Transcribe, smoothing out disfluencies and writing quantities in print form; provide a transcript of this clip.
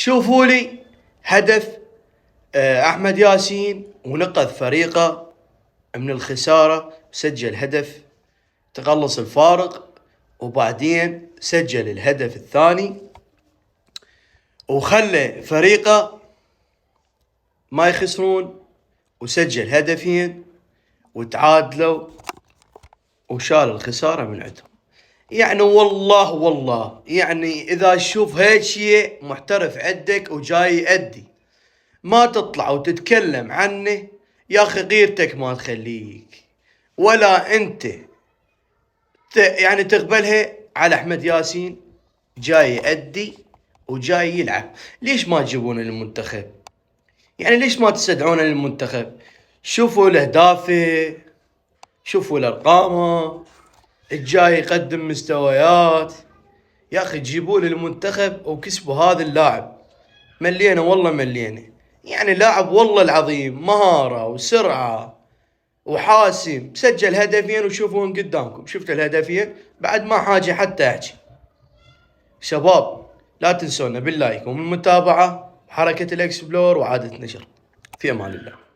شوفوا لي هدف أحمد ياسين ونقذ فريقه من الخسارة، سجل هدف تقلص الفارق، وبعدين سجل الهدف الثاني وخلى فريقه ما يخسرون، وسجل هدفين وتعادلوا وشال الخسارة من عندهم. يعني والله يعني إذا تشوف هيك شيء محترف عندك وجاي يأدي ما تطلع وتتكلم عنه، يا أخي غيرتك ما تخليك ولا أنت يعني تقبلها على أحمد ياسين. جاي يأدي وجاي يلعب، ليش ما تجيبونه للمنتخب؟ يعني ليش ما تستدعونه للمنتخب؟ شوفوا الأهدافه، شوفوا الأرقامه، الجاي يقدم مستويات. يا أخي جيبوه للمنتخب وكسبوا هذا اللاعب. ملينا والله ملينا، يعني لاعب والله العظيم مهارة وسرعة وحاسم، سجل هدفين وشوفوهم قدامكم. شفت الهدفين بعد ما حاجة حتى أحكي. شباب لا تنسونا باللايك ومن المتابعة، حركة الإكسبلور وعادة نشر. في أمان الله.